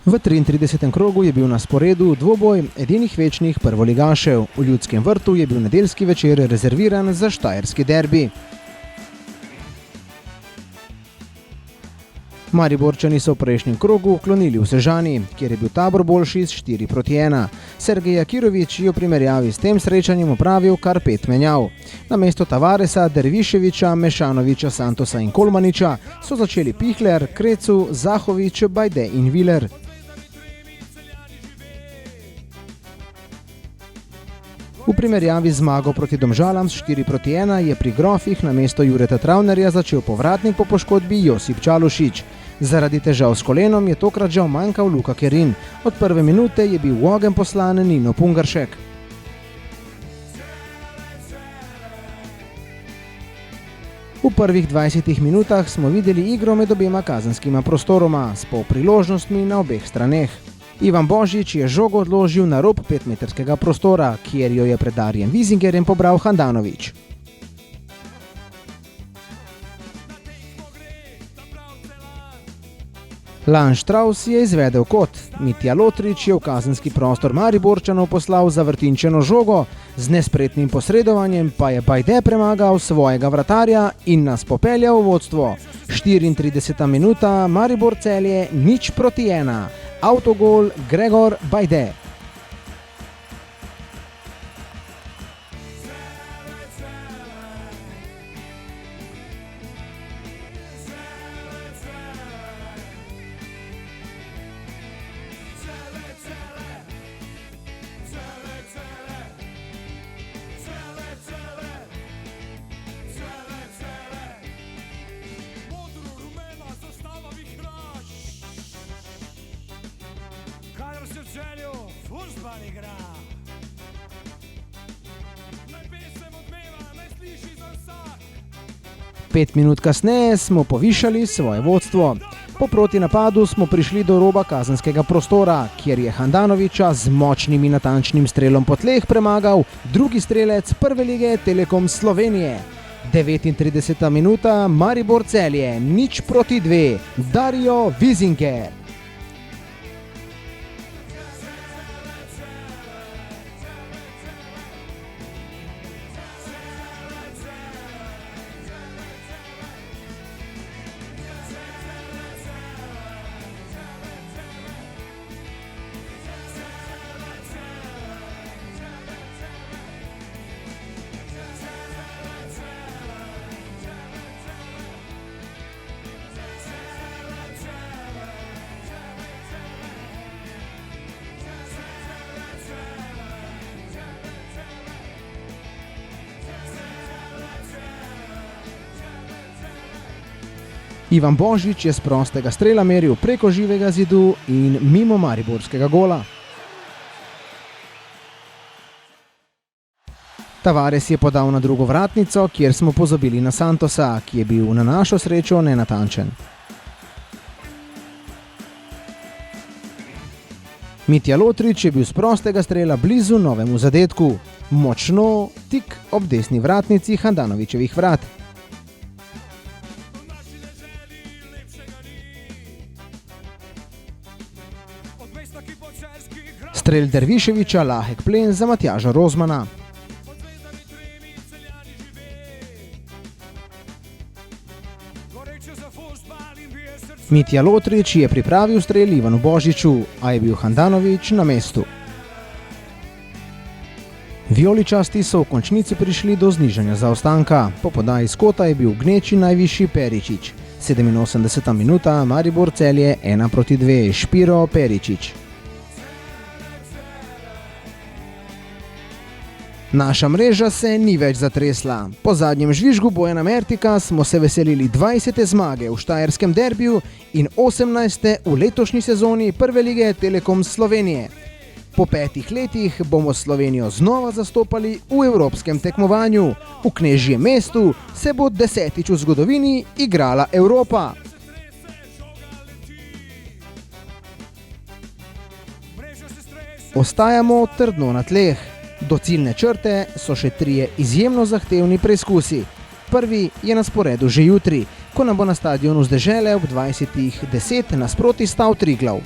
V 33. krogu je bil na sporedu dvoboj edinih večnih prvoligašev. V Ljudskem vrtu je bil nedeljski večer rezerviran za štajerski derbi. Mariborčani so v prejšnjem krogu klonili v Sežani, kjer je bil Tabor boljši s 4:1. Sergej Akirović je v primerjavi s tem srečanjem opravil kar 5 menjav. Namesto Tavaresa, Derviševića, Mešanovića, Santosa in Kolmaniča so začeli Pihler, Krecu, Zahović, Bajde in Viler. V primerjavi z zmago proti Domžalam s 4:1 je pri Grofih namesto Jureta Travnerja začel povratnik po poškodbi Josip Čalušić. Zaradi težav s kolenom je tokrat žal manjkal Luka Kerin. Od prve minute je bil v ogenj poslan Nino Pungaršek. V prvih 20 minutah smo videli igro med obema kazenskima prostoroma s polpriložnostmi na obeh straneh. Ivan Božič je žogo odložil na rob 5-metrskega prostora, kjer jo je pred Darjem Vizingerjem pobral Handanović. Lan Štravs je izvedel kot. Mitja Lotrič je v kazenski prostor Mariborčanov poslal zavrtinčeno žogo, z nespretnim posredovanjem pa je Bajde premagal svojega vratarja in nas popeljal v vodstvo. 34. minuta, Maribor Celje 0:1. Avtogol Gregor Bajde. Celju fuzbal igra. Naj pesem odmeva, naj sliši za vsak. 5 minut kasneje smo povišali svoje vodstvo. Po protinapadu smo prišli do roba kazenskega prostora, kjer je Handanovića z močnim in natančnim strelom po tleh premagal drugi strelec prve lige Telekom Slovenije. 39. minuta, Maribor Celje 0:2. Dario Vizinger. Ivan Božič je z prostega strela meril preko živega zidu in mimo mariborskega gola. Tavares je podal na drugo vratnico, kjer smo pozabili na Santosa, ki je bil na našo srečo nenatančen. Mitja Lotrič je bil z prostega strela blizu novemu zadetku, močno tik ob desni vratnici Handanovićevih vrat. Strel Derviševića lahek plen za Matjaža Rozmana. Mitja Lotrič je pripravil strel Ivanu Božiču, a je bil Handanović na mestu. Vijoličasti so v končnici prišli do znižanja zaostanka. Po podaji iz kota je bil v gneči najvišji Peričić. 87. minuta, Maribor Celje 1:2. Špiro Peričić. Naša mreža se ni več zatresla. Po zadnjem žvižgu Bojana Mertika smo se veselili 20. zmage v štajerskem derbiju in 18. v letošnji sezoni prve lige Telekom Slovenije. Po 5 letih bomo Slovenijo znova zastopali v evropskem tekmovanju. V Knežjem mestu se bo 10. v zgodovini igrala Evropa. Ostajamo trdno na tleh. Do ciljne črte so še 3 izjemno zahtevni preizkusi. Prvi je na sporedu že jutri, ko nam bo na stadionu z Dežele ob 20:10 nasproti stal Triglav.